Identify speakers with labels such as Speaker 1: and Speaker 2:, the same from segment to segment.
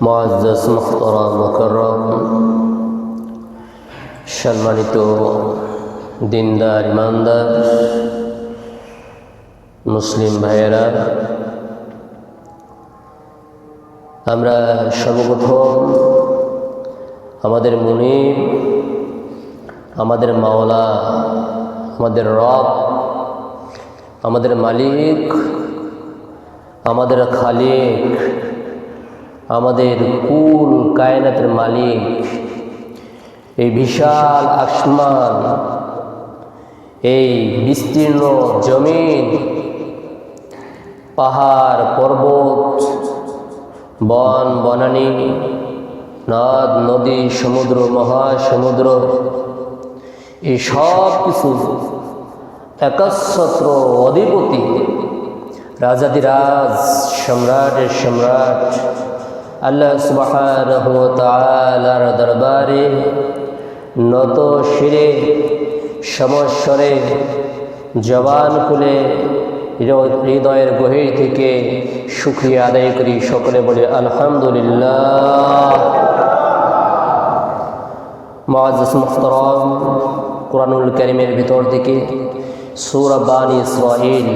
Speaker 1: মুআজ্জাজ মুহতারাম মুকাররম সম্মানিত দিনদার ইমানদার মুসলিম ভাইয়েরা, আমরা সর্বপ্রথম আমাদের মুনিব, আমাদের মাওলা, আমাদের রব, আমাদের মালিক, আমাদের খালিক, আমাদের কুল কায়নাতের মালিক, এই বিশাল আসমান, এই বিস্তীর্ণ জমিন, পাহাড় পর্বত, বন বনানী, নদ নদী, সমুদ্র মহাসমুদ্র, এই সব কিছু একচ্ছত্র অধিপতি, রাজাধিরাজ, সম্রাটের সম্রাট আল্লাহ সুবহানাহু ওয়া তাআলার দরবারে নত শিরে সমস্বরে জবান খুলে হৃদয়ের গভীর থেকে শুকরিয়া আদায় করি। সকলে বলে আলহামদুলিল্লাহ। মুআজ্জাজ মুহতারাম, কুরআনুল কারীমের ভিতর থেকে সূরা বানী ইসরাঈল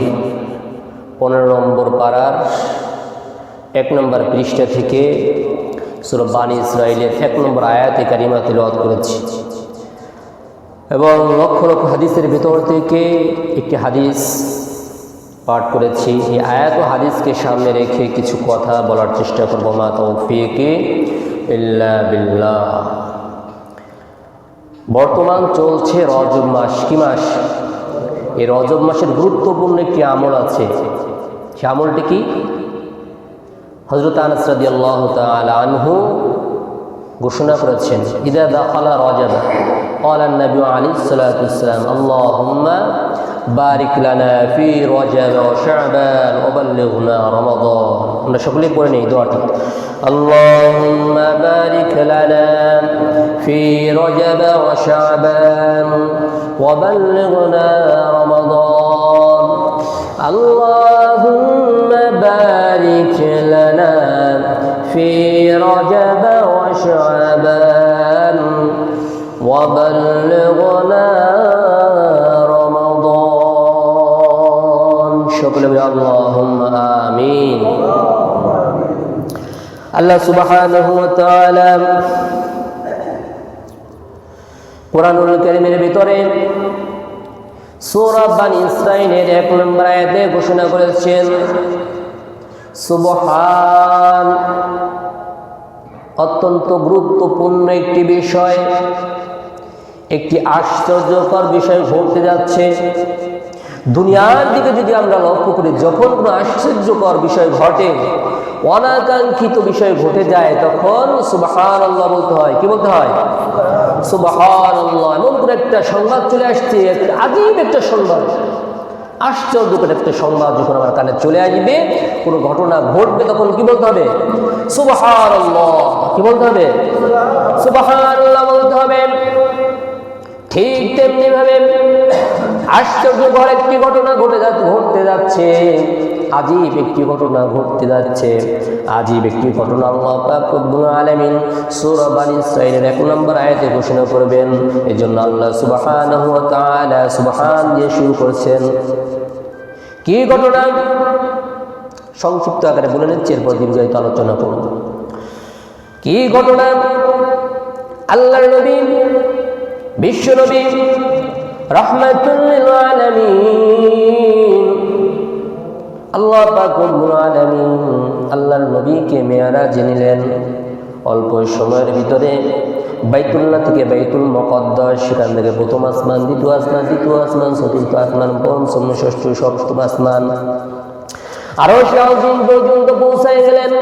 Speaker 1: 15 নম্বর পারার 1 নম্বর পৃষ্ঠা থেকে সূরা বানী ইসরাঈলের 1 নম্বর আয়াতে কারিমা তিলাওয়াত করেছি এবং লক্ষ লক্ষ হাদিসের ভিতর থেকে একটি হাদিস পাঠ করেছি। এই আয়াত ও হাদিসকে সামনে রেখে কিছু কথা বলার চেষ্টা করব। মা তাওফীকি ইল্লা বিল্লাহ। বর্তমান চলছে রজব মাস। কি মাস? এই রজব মাসের গুরুত্বপূর্ণ একটি আমল আছে। সে আমলটি কি? হযরত আনাস রাদিয়াল্লাহু তাআলা আনহু ঘোষণা করেছেন, ইযা দাখালা রজব ক্বালা নবী আলাইহিস সালাতু ওয়াসসালাম আল্লাহুম্মা বারিক লানা ফি রজব ওয়া শাবান ওয়া বাল্লিগনা রমাদান। আমরা সকলেই পড়ে নেই দোয়াটি, আল্লাহুম্মা বারিক লানা ফি রজব ওয়া শাবান ওয়া বাল্লিগনা রমাদান। আল্লাহুম্মা বারিক লানা ফি রজব ওয়া শাবান ওয়া বাল্লিগনা রমাদান। সকলে বলি আল্লাহুম্মা আমিন। আল্লাহ সুবহানাহু ওয়া তাআলা কুরআনুল কারীমের ভিতরে সূরা বানী ইসরাঈলের 1 নম্বর আয়াতে ঘোষণা করেছেন, সুবহান, অত্যন্ত গুরুত্বপূর্ণ একটি বিষয়, একটি আশ্চর্যকর বিষয় ঘটতে যাচ্ছে। দুনিয়ার দিকে যদি আমরা লক্ষ্য করি, যখন কোনো আশ্চর্যকর বিষয় ঘটে, অনাকাঙ্ক্ষিত বিষয় ঘটে যায়, তখন সুবহানাল্লাহ বলতে হয়। কি বলতে হয়? সুবহানাল্লাহ। এমন করে একটা সংবাদ চলে আসছে, আজীব একটা সংবাদ, আশ্চর্যকর একটা সংবাদ যখন আমার কানে চলে আসবে, কোনো ঘটনা ঘটবে, তখন কি বলতে হবে? সুবহানাল্লাহ। কি বলতে হবে? সুবহানাল্লাহ বলতে হবে। ঠিক তেমনি ভাবে আশ্চর্যকর একটি ঘটনা ঘটতে যাচ্ছে, আজীব একটি ঘটনা ঘটতে যাচ্ছে, আজীব একটি ঘটনা আল্লাহ পাক রব্বুল আলামিন সূরা বানী ইসরাঈলের 1 নম্বর আয়াতে ঘোষণা করবেন। এজন্য আল্লাহ সুবহানাহু ওয়া তাআলা সুবহান দিয়ে শুরু করেছেন। কি ঘটনা? সংক্ষিপ্ত আকারে বলে নিচ্ছি, এরপর দীর্ঘায়িত আলোচনা করব। কি ঘটনা? আল্লাহর নবী, বিশ্ব নবী, রাহমাতুল লিল আলামিন, আল্লাহ পাক রব্বুল আলামিন আল্লাহর নবীকে মেরাজ নিলেন। অল্প সময়ের ভিতরে বাইতুল্লাহ থেকে বাইতুল মুকাদ্দাস, সেখান থেকে প্রথম আসমান, দ্বিতীয় আসমান, তৃতীয় আসমান, চতুর্থ আসমান, পঞ্চম, ষষ্ঠ, সপ্তম আসমান, আরশ আজিম পর্যন্ত পৌঁছায় গেলেন।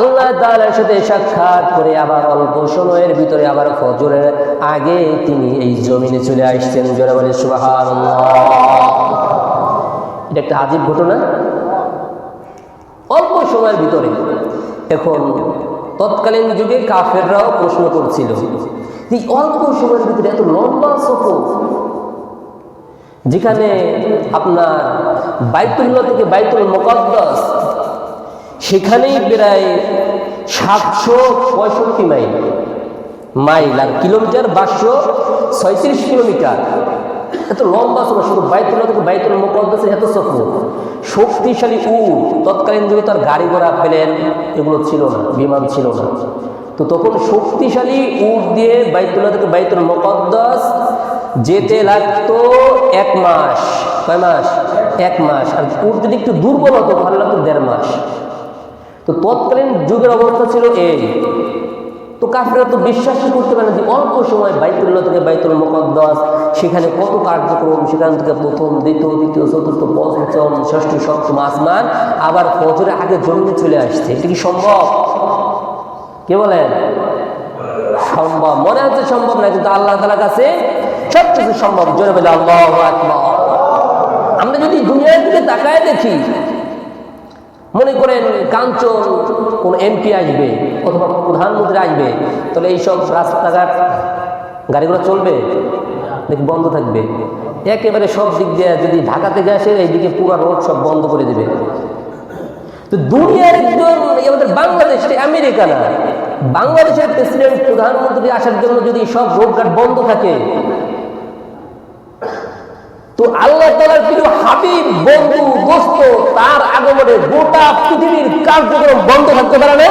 Speaker 1: আল্লাহ তাআলার সাথে সাক্ষাৎ করে আবার অল্প সময়ের ভিতরে, আবার ফজরের আগে তিনি এই জমিনে চলে আসছেন। জোরে বলে সুবহানাল্লাহ। এটা একটা আজীব ঘটনা। অল্প সময়ের ভিতরে। এখন তৎকালীন যুগে কাফেররাও প্রশ্ন করছিল, এই অল্প সময়ের ভিতরে এত লম্বা সফর, যেখানে আপনার বাইতুল্লাহ থেকে বাইতুল মুকাদ্দাস সেখানেই প্রায় 765 মাইল আর কিলোমিটার 1236 কিলোমিটার। এত লম্বা সফর, শুধু বাইতুল্লাহ থেকে বাইতুল মুকাদ্দাসের এত সফর। শক্তিশালী উট, তৎকালীন যুগে তো আর গাড়ি ঘোড়া প্লেন এগুলো ছিল না, বিমান ছিল না। তো তখন শক্তিশালী উট দিয়ে বাইতুল্লাহ থেকে বাইতুল মুকাদ্দাস যেতে লাগতো 1 মাস। কয় মাস? 1 মাস। আর উট যদি একটু দুর্বল হতো তাহলে লাগতো 1.5 মাস। তো তৎকালীন যুগের অবস্থা ছিল এই। তো কাফেররা তো বিশ্বাসই করতে পারে না যে অল্প সময় বাইতুল্লাহ থেকে বাইতুল মুকাদ্দাস, সেখানে কত কার্যক্রম, সেখান থেকে প্রথম, দ্বিতীয়, তৃতীয়, চতুর্থ, পঞ্চম, ষষ্ঠ, সপ্তম আসমান আবার ফজরের আগে জন্মে চলে আসছে। এটা কি সম্ভব? কে বলেন? সম্ভব। মনে হচ্ছে সম্ভব না, কিন্তু আল্লাহ তাআলার কাছে সবকিছু সম্ভব। জোরে বলে আল্লাহু আকবার। আমরা যদি দুনিয়ার দিকে তাকায় দেখি, মনে করেন কাঞ্চন কোন এমপি আসবে অথবা প্রধানমন্ত্রী আসবে, তাহলে এইসব রাস্তাঘাট গাড়িগুলো চলবে দেখি বন্ধ থাকবে। একেবারে সব দিক দিয়ে যদি ঢাকা থেকে আসে এইদিকে পুরো রোড সব বন্ধ করে দেবে। তো দুনিয়ার একজন আমাদের বাংলাদেশ, আমেরিকা না, বাংলাদেশের প্রেসিডেন্ট প্রধানমন্ত্রী আসার জন্য যদি সব রোডঘাট বন্ধ থাকে, তো আল্লাহ তাআলার প্রিয় হাবিব, বন্ধু, দোস্ত তার আগমনে গোটা পৃথিবীর কার্যক্রম বন্ধ থাকতে পারে না?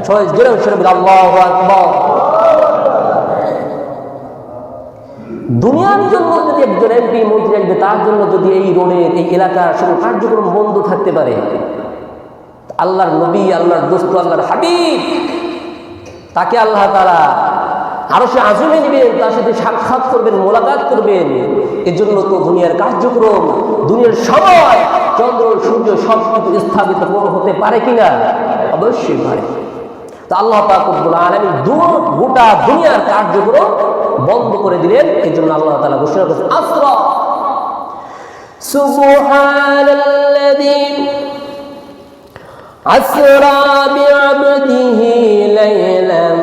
Speaker 1: জোরে জোরে আল্লাহু আকবার। দুনিয়ার জন্য যদি একজন এমপি মন্ত্রী আসবে, তার জন্য যদি এই রোডের এই এলাকার সব কার্যক্রম বন্ধ থাকতে পারে, আল্লাহর নবী, আল্লাহর দোস্ত, আল্লাহর হাবিব, তাকে আল্লাহ তাআলা আরশে আযমে নেবেন, তার সাথে সাক্ষাৎ করবেন, মোলাকাত করবেন। এজন্য তো দুনিয়ার কার্যক্রম, দুনিয়ার সময়, চন্দ্র সূর্য সব কিছু স্থাপিত হতে পারে কিনা? অবশ্যই পারে। তো আল্লাহ পাক রব্বুল আলামিন গোটা দুনিয়ার কার্যক্রম বন্ধ করে দিলেন। এই জন্য আল্লাহ তাআলা ঘোষণা করেছেন আসরা সুবহানাল্লাযী আসরা বিআবদিহি লাইলান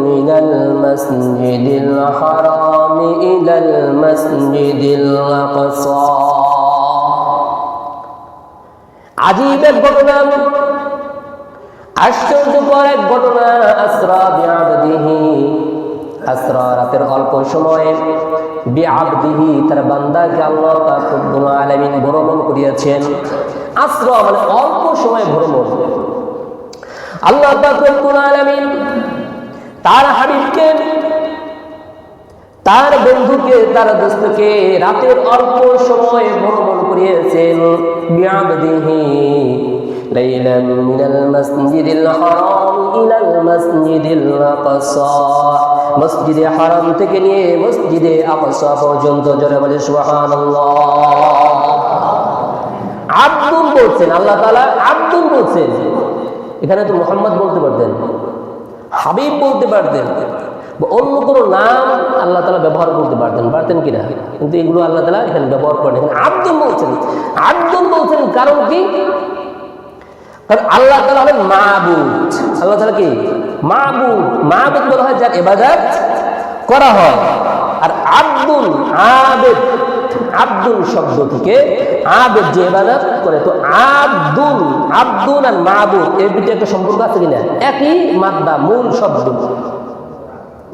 Speaker 1: মিনাল মাসজিদিল হারাম ইলাল মাসজিদিল আকসা। আজীব এক ঘটনা, আশ্চর্যকর এক ঘটনা। আসরা বিআবদিহি, আসরা রাতের অল্প সময়ে, বিআবদিহি তার বান্দাকে আল্লাহ পাক রব্বুল আলামিন ভ্রমণ করিয়েছেন। আসরা মানে অল্প সময় ভ্রমণ। আল্লাহ পাক রব্বুল আলামিন তার হাবিবকে, তার বন্ধুকে, তার দোস্তকে রাতের অল্প সময় ভ্রমণ করিয়েছেন। বিআবদিহি লাইলান মিনাল মাসজিদিল হারাম ইলাল মাসজিদিল আকসা, মসজিদে হারাম থেকে নিয়ে মসজিদে আকসা পর্যন্ত। জোরে বলে সুবহানাল্লাহ। আব্দুল বলছেন, আল্লাহ তাআলা আব্দুল বলছেন। এখানে তো মুহাম্মদ বলতে পারতেন, হাবিব বলতে পারতেন, অন্য কোনো নাম আল্লাহ তাআলা ব্যবহার করতে পারতেন কিনা, কিন্তু এগুলো আল্লাহ তাআলা এখানে ব্যবহার করেন। এখানে আব্দুল বলছেন। আব্দুল বলছেন কারণ কি? কারণ আল্লাহ তাআলা হলেন মাবুদ। আল্লাহ তাআলা কি? মাবুদ। মাবুদ বলা হয় যার ইবাদত করা হয়। আর আব্দুল, আবেদ, আব্দুল শব্দ থেকে আবেদ যে ইবাদত করে। তো আব্দুল, আব্দুল আর মাবুদ এর ভিতরে একটা সম্পর্ক আছে কিনা? একই মাদ্দা, মূল শব্দ।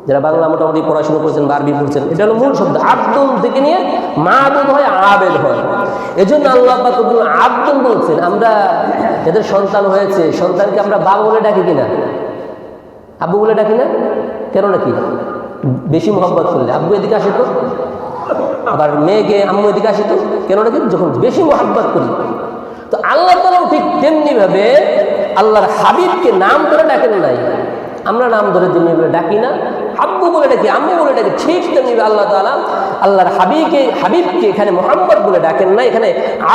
Speaker 1: যারা বাংলা মোটামুটি পড়াশোনা করেছেন বা আরবি পড়ছেন, এটা হলো মূল শব্দ। আব্দুল থেকে নিয়ে মাবুদ হয়, আবেদ হয়। এজন্য আল্লাহ পাক আব্দুল বলছেন। আমরা যাদের সন্তান হয়েছে, সন্তানকে আমরা বাবা বলে ডাকি কিনা? আব্বু বলে ডাকি না? কেন নাকি? বেশি মোহাব্বত করলে আব্বু এদিকে আসে তো, আবার মেয়েকে আম্মু এদিকে আসে তো, কেন নাকি? যখন বেশি মোহাব্বত করি। তো আল্লাহ তাআলাও ঠিক তেমনি ভাবে আল্লাহর হাবিবকে নাম ধরে ডাকেন নাই। আমরা নাম ধরে যেমনি ডাকি না, আব্বু বলে ডাকি, আম্মু বলে ডাকি, ঠিক তেমনি আল্লাহ তাআলা আল্লাহর হাবিবকে এখানে মুহাম্মদ বলে ডাকেন না, এখানে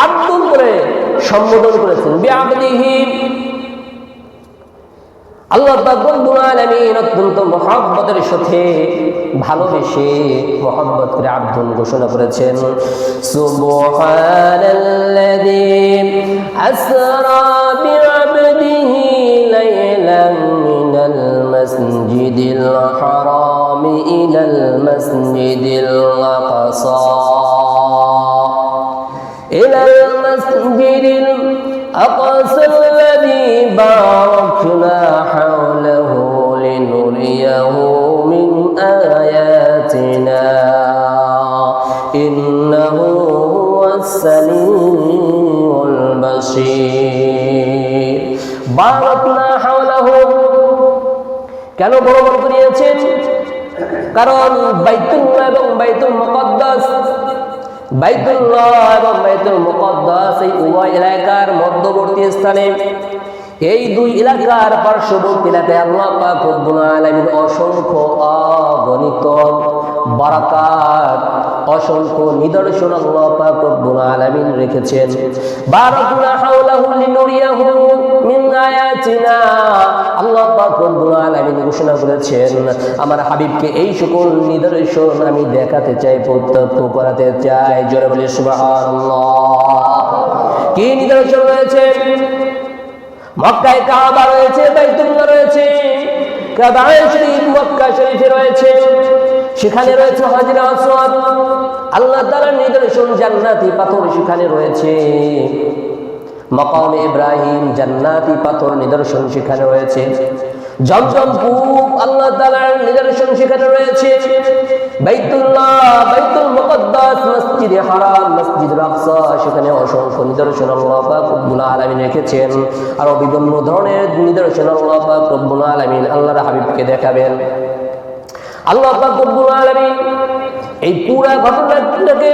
Speaker 1: আব্দুল বলে সম্বোধন করেছেন। বিআবদিহি, আল্লাহ পাক রব্বুল আলামিন অত্যন্ত মুহাব্বতের সাথে ভালোবেসে মুহাব্বত করে আব্দুল ঘোষণা করেছেন। সুবহানাল্লাযী আসরা বিআবদিহি লাইলান মিনাল মাসজিদিল হারাম ইলাল মাসজিদিল আকসা, ইলাল মাসজিদিল আকসা باركنا حوله لنريه من آياتنا إنه هو السميع البصير باركنا حوله কেন বড় বড় করিয়েছেন? কারণ বাইতুল্লাহ এবং বাইতুল মুকদ্দাস, বাইতুল্লাহ এবং বাইতুল মুকদ্দাস এই উভয় এলাকার মধ্যবর্তী স্থানে, এই দুই এলাকার পার্শ্ববর্তী এলাকায় আল্লাহ পাক রব্বুল আলামিন অসংখ্য অগণিত বারাকাত, অসংখ্য নিদর্শন আল্লাহ পাক রব্বুল আলামিন রেখেছেন। বারাকনা হাওলাহু লিনুরিয়াহু মিন আয়াতিনা, আল্লাহ পাক রব্বুল আলামিন ঘোষণা করেছেন আমার হাবিবকে এই সকল নিদর্শন আমি দেখাতে চাই, প্রত্যক্ষ করাতে চাই। জোরে বলি সুবহানাল্লাহ। কি নিদর্শন রয়েছে? মক্কায় কাবা রয়েছে, বাইতুল্লাহ রয়েছে, কাবা শরীফ মক্কা শরীফে রয়েছে, সেখানে রয়েছে হাজরে আসওয়াদ, আল্লাহ তাআলার নিদর্শন জান্নাতি পাথর সেখানে রয়েছে, মাকাম ইব্রাহিম জান্নাতি পাথর নিদর্শন সেখানে রয়েছে, জমজম কূপ আল্লাহ তাআলার নিদর্শন সেখানে রয়েছে, বাইতুল্লাহ, বাইতুল মুকদ্দাস, মসজিদে হারাম, মসজিদুল আকসা সেখানে অসংখ্য নিদর্শন আল্লাহ পাক রব্বুল আলামিন রেখেছেন। আর বিভিন্ন ধরনের নিদর্শন আল্লাহ পাক রব্বুল আলামিন আল্লাহর হাবিবকে দেখাবেন। আল্লাহ পাক রব্বুল আলামিন এই পুরো ঘটনাটাকে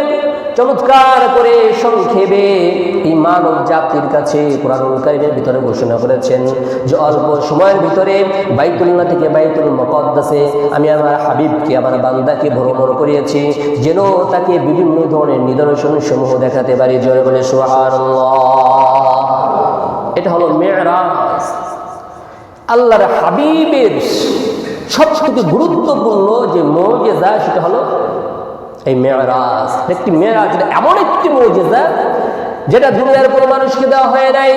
Speaker 1: চমৎকার করে সংক্ষেপে এই মানব জাতির কাছে কোরআনুল কারীমের ভিতরে ঘোষণা করেছেন যে অল্প সময়ের ভিতরে বাইতুল্লাহ থেকে বাইতুল মুকদ্দাসে আমি আমার হাবিবকে, আমার বান্দাকে ভ্রমণ করিয়েছি যেন তাকে বিভিন্ন ধরনের নিদর্শন সমূহ দেখাতে পারি। জোরে বলে সুবহানাল্লাহ। এটা হলো মেরাজ। আল্লাহর হাবিবের সবথেকে গুরুত্বপূর্ণ যে মুজিজা সেটা হলো এই মেরাজ। একটি মেরাজ এমন একটি মুজিজা যেটা দুনিয়ার কোনো মানুষকে দেওয়া হয় নাই,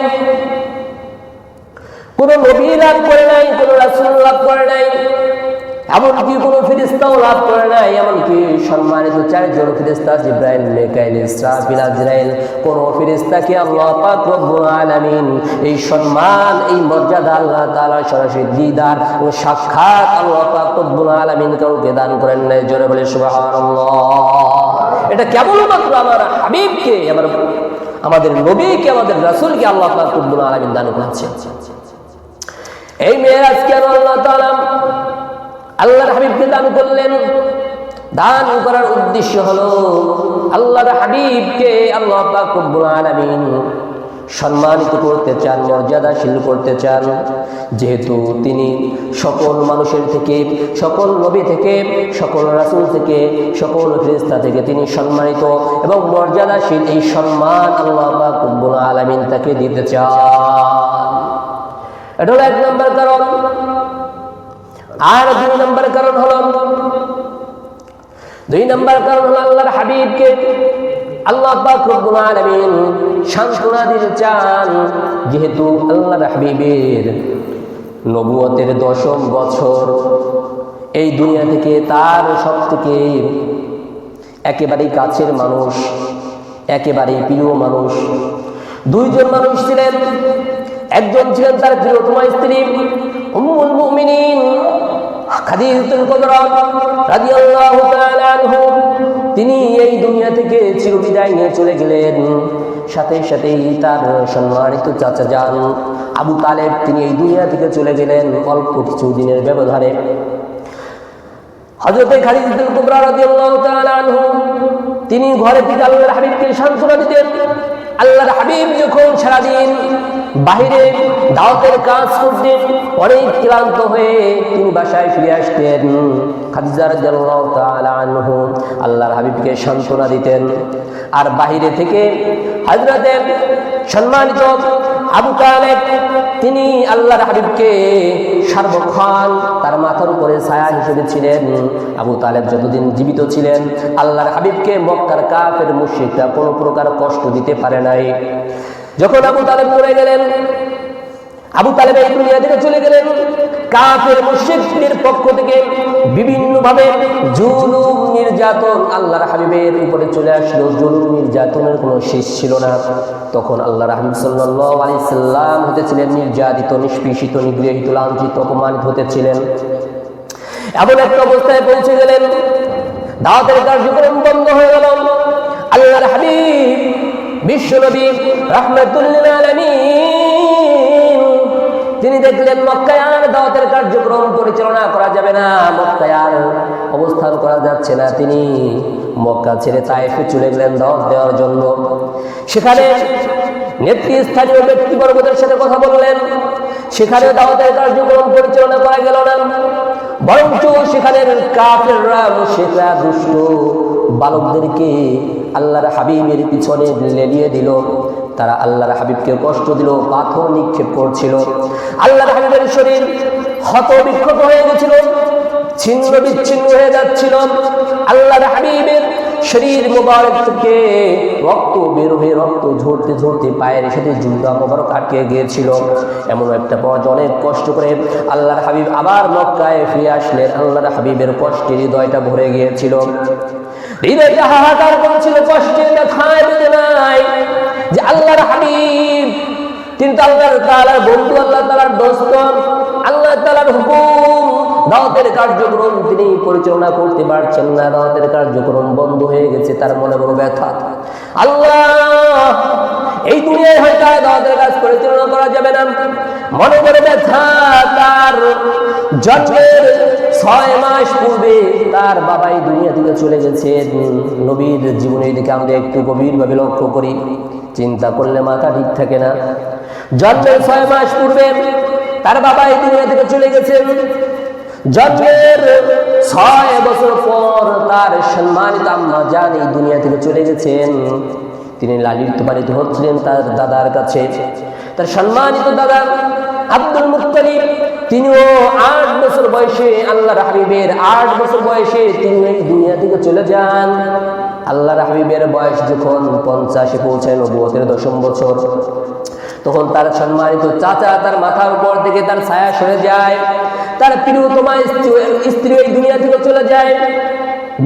Speaker 1: কোনো নবী লাভ করে নাই, কোনো রাসূল লাভ করে নাই, এমনকি কোনো ফেরেশতাও লাভ করে নাই। এমনকি সম্মানিত চারজন ফেরেশতা জিবরাইল, মিকাইল, ইসরাফিল, আজরাইল, কোনো ফেরেশতাকে আল্লাহ পাক রব্বুল আলামিন এই সম্মান, এই মর্যাদা আল্লাহ তাআলা সরাসরি দিদার ও সাক্ষাৎ আল্লাহ পাক রব্বুল আলামিন কাউকে দান করেন নাই। জোরে বলে সুবহানাল্লাহ। এটা কেবলমাত্র আমার হাবিবকে, আমাদের নবীকে, আমাদের রাসূলকে আল্লাহ পাক রব্বুল আলামিন দান করেছেন। এই মেরাজ কেন আল্লাহ তাআলা আল্লাহর হাবিবকে দান করলেন? দান করার উদ্দেশ্য হলো আল্লাহর হাবিবকে আল্লাহ পাক রব্বুল আলামিন সম্মানিত করতে চান, মর্যাদাশীল করতে চান। যেহেতু তিনি সকল মানুষের থেকে, সকল নবী থেকে, সকল রাসূল থেকে, সকল ফেরেশতা থেকে তিনি সম্মানিত এবং মর্যাদাশীল। এই সম্মান আল্লাহ পাক রব্বুল আলামিন তাকে দিতে চান। এটা হলো 1 নম্বর কারণ। আর 2 নম্বর কারণ হলো, 2 নম্বর কারণ হলো আল্লাহর হাবিবকে আল্লাহ পাক রব্বুল আলামিন সান্ত্বনা দিতে চান। যেহেতু আল্লাহর হাবিবের নবুয়তের 10ম বছর, এই দুনিয়া থেকে তার সবথেকে একেবারেই কাছের মানুষ, একেবারেই প্রিয় মানুষ 2 জন মানুষ ছিলেন। একজন ছিলেন তার প্রিয়তমা স্ত্রী উম্মুল মুমিনিন খাদিজাতুল কুবরা রাদিয়াল্লাহু তাআলা আনহা। তিনি এই দুনিয়া থেকে চিরবিদায় নিয়ে চলে গেলেন। সাথে সাথেই তার সম্মানিত চাচা যান আবু তালেব, তিনি এই দুনিয়া থেকে চলে গেলেন অল্প কিছু দিনের ব্যবধানে। হযরত খাদিজাতুল কুবরা রাদিয়াল্লাহু তাআলা আনহা তিনি ঘরে থেকে আল্লাহর হাবিবকে সান্ত্বনা দিতেন। আল্লাহর হাবিব যখন সারাদিন বাহিরে দাওয়াতের কাজ করতেন, অনেক ক্লান্ত হয়ে তিনি বাসায় ফিরে আসতেন, খাদিজা রাদিয়াল্লাহু তাআলা আনহা আল্লাহর হাবিবকে সান্ত্বনা দিতেন। আর বাহিরে থেকে হযরতে সম্মানিত আবু তালেব তিনি আল্লাহর হাবিবকে সার্বক্ষণ তার মাথার উপরে ছায়া হিসেবে ছিলেন। আবু তালেব যতদিন জীবিত ছিলেন আল্লাহর হাবিবকে মক্কার কাফের মুশরিকরা কোনো প্রকার কষ্ট দিতে পারে নাই। যখন আবু তালেব মরে গেলেন, আবু তালেব এই দুনিয়া থেকে চলে গেলেন, কাফের মুশরিকদের পক্ষ থেকে বিভিন্নভাবে জুলুম নির্যাতন আল্লাহর হাবিবের উপরে চলে আসলো। জুলুম নির্যাতনের কোনো শেষ ছিল না। তখন আল্লাহর হাবিব সাল্লাল্লাহু আলাইহি সাল্লাম হতেছিলেন নির্যাতিত, নিষ্পেষিত, নিগৃহীত, লাঞ্ছিত, অপমানিত হতেছিলেন। এমন একটা অবস্থায় পৌঁছে গেলেন, দাওয়াতের কার্যক্রম বন্ধ হয়ে গেল। আল্লাহর হাবিব বিশ্বনবী রাহমাতুল লিল আলামিন তিনি দেখলেন মক্কায় আর দাওয়াতের কার্যক্রম পরিচালনা করা যাবে না, মক্কায় আর অবস্থান করা যাচ্ছে না। তিনি মক্কা ছেড়ে তায়েফে চলে গেলেন দাওয়াত দেওয়ার জন্য। সেখানে নেতৃস্থানীয় ব্যক্তিবর্গদের সাথে কথা বললেন। সেখানে দাওয়াতের কার্যক্রম পরিচালনা করা গেল না, বরঞ্চ সেখানের কাফেররা, মুশরিকরা, দুষ্ট বালকদেরকে আল্লাহর হাবিবের পিছনে লেলিয়ে দিল। তারা আল্লাহর হাবিবকে কষ্ট দিল, পাথর নিক্ষেপ করছিল। আল্লাহর হাবিবের শরীর ক্ষত বিক্ষত হয়ে গেছিল, ছিন্ন বিচ্ছিন্ন হয়ে যাচ্ছিল। আল্লাহর হাবিবের শরীর মোবারক থেকে রক্ত বের হয়ে রক্ত ঝরতে ঝরতে পায়ের সাথে জুতা মোবারক আটকে গিয়েছিল। এমন একটা পর্যায়ে অনেক কষ্ট করে আল্লাহর হাবিব আবার মক্কায় ফিরে আসলেন। আল্লাহর হাবিবের কষ্টে হৃদয়টা ভরে গিয়েছিল, হৃদয়টা হাহাকার করছিল, কষ্টে ব্যথায় বেদনায় যে আল্লাহর হাবিব কিন্তু আল্লাহর তাআলার বন্ধু, আল্লাহ তাআলার দোস্ত, আল্লাহ তাআলার হুকুম দাওয়াতের কার্যক্রম তিনি পরিচালনা করতে পারছেন না। দাওয়াতের কার্যক্রম বন্ধ হয়ে গেছে, তার মনে বড় ব্যথা। আল্লাহ, এই দুনিয়ায় হয়তো দাওয়াতের কাজ পরিচালনা করা যাবে না, মনে বড় ব্যথা। তার জন্মের 6 মাস পূর্বে তার বাবাই দুনিয়া থেকে চলে গেছে। নবীর জীবনের দিকে আমরা একটু গভীরভাবে লক্ষ্য করি, চিন্তা করলে মাথা ঠিক থাকে না। জন্মের 6 মাস পূর্বে তার বাবাই দুনিয়া থেকে চলে গেছেন। জন্মের 6 বছর পর তার সম্মানিত আম্মা জান এই দুনিয়া থেকে চলে গেছেন। তিনি লালিত পালিত হচ্ছিলেন তার দাদার কাছে। তার সম্মানিত দাদা আব্দুল মুত্তালিব তিনিও 8 বছর বয়সে, আল্লাহর হাবিবের 8 বছর বয়সে তিনি এই দুনিয়া থেকে চলে যান। আল্লাহর হাবিবের বয়স যখন 50-এ পৌঁছায়, নবুয়তের 10ম বছর, তখন তার সম্মানিত চাচা তার মাথার উপর থেকে তার ছায়া সরে যায়। তার প্রিয়তমা স্ত্রী এই দুনিয়া থেকে চলে যায়।